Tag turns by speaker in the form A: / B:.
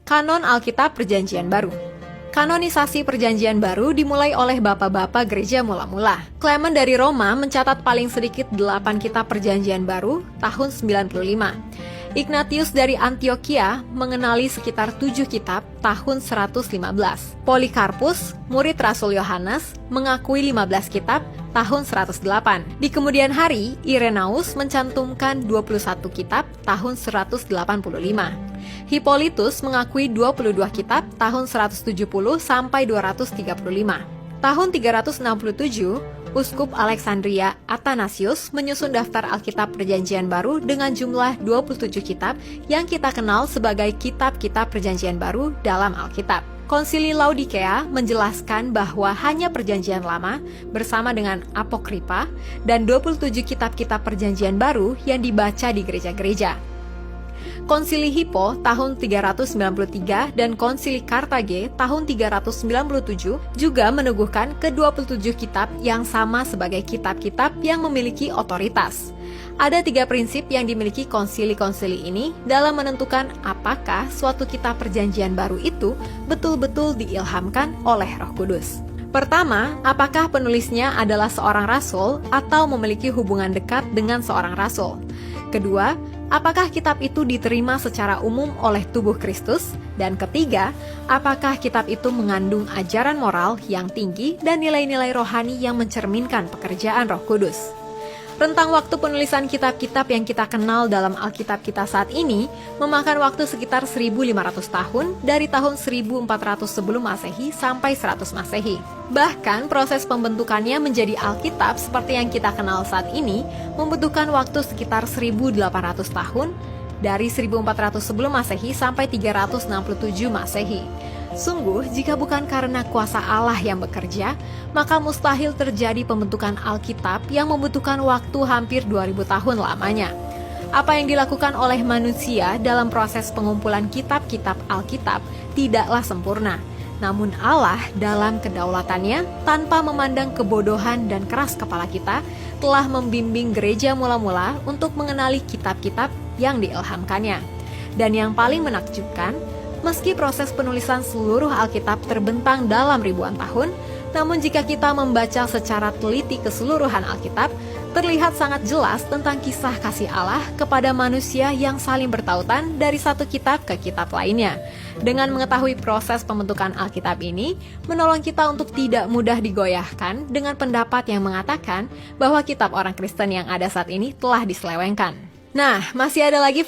A: Kanon Alkitab Perjanjian Baru. Kanonisasi Perjanjian Baru dimulai oleh bapak-bapak gereja mula-mula. Clement dari Roma mencatat paling sedikit 8 kitab Perjanjian Baru tahun 95. Ignatius dari Antioquia mengenali sekitar 7 kitab tahun 115. Polikarpus, murid Rasul Yohanes, mengakui 15 kitab tahun 108. Di kemudian hari, Irenaeus mencantumkan 21 kitab tahun 185. Hippolytus mengakui 22 kitab tahun 170 sampai 235. Tahun 367, Uskup Alexandria Athanasius menyusun daftar Alkitab Perjanjian Baru dengan jumlah 27 kitab yang kita kenal sebagai kitab-kitab Perjanjian Baru dalam Alkitab. Konsili Laodikea menjelaskan bahwa hanya Perjanjian Lama bersama dengan Apokripa dan 27 kitab-kitab Perjanjian Baru yang dibaca di gereja-gereja. Konsili Hippo tahun 393 dan Konsili Kartage tahun 397 juga meneguhkan ke-27 kitab yang sama sebagai kitab-kitab yang memiliki otoritas. Ada 3 prinsip yang dimiliki konsili-konsili ini dalam menentukan apakah suatu kitab Perjanjian Baru itu betul-betul diilhamkan oleh Roh Kudus. Pertama, apakah penulisnya adalah seorang rasul atau memiliki hubungan dekat dengan seorang rasul? Kedua, apakah kitab itu diterima secara umum oleh tubuh Kristus? Dan ketiga, apakah kitab itu mengandung ajaran moral yang tinggi dan nilai-nilai rohani yang mencerminkan pekerjaan Roh Kudus? Rentang waktu penulisan kitab-kitab yang kita kenal dalam Alkitab kita saat ini memakan waktu sekitar 1.500 tahun dari tahun 1.400 sebelum Masehi sampai 100 Masehi. Bahkan proses pembentukannya menjadi Alkitab seperti yang kita kenal saat ini membutuhkan waktu sekitar 1.800 tahun dari 1.400 sebelum Masehi sampai 367 Masehi. Sungguh, jika bukan karena kuasa Allah yang bekerja, maka mustahil terjadi pembentukan Alkitab yang membutuhkan waktu hampir 2000 tahun lamanya. Apa yang dilakukan oleh manusia dalam proses pengumpulan kitab-kitab Alkitab tidaklah sempurna. Namun Allah dalam kedaulatannya, tanpa memandang kebodohan dan keras kepala kita, telah membimbing gereja mula-mula untuk mengenali kitab-kitab yang diilhamkannya. Dan yang paling menakjubkan, meski proses penulisan seluruh Alkitab terbentang dalam ribuan tahun, namun jika kita membaca secara teliti keseluruhan Alkitab, terlihat sangat jelas tentang kisah kasih Allah kepada manusia yang saling bertautan dari satu kitab ke kitab lainnya. Dengan mengetahui proses pembentukan Alkitab ini, menolong kita untuk tidak mudah digoyahkan dengan pendapat yang mengatakan bahwa kitab orang Kristen yang ada saat ini telah diselewengkan. Nah, masih ada lagi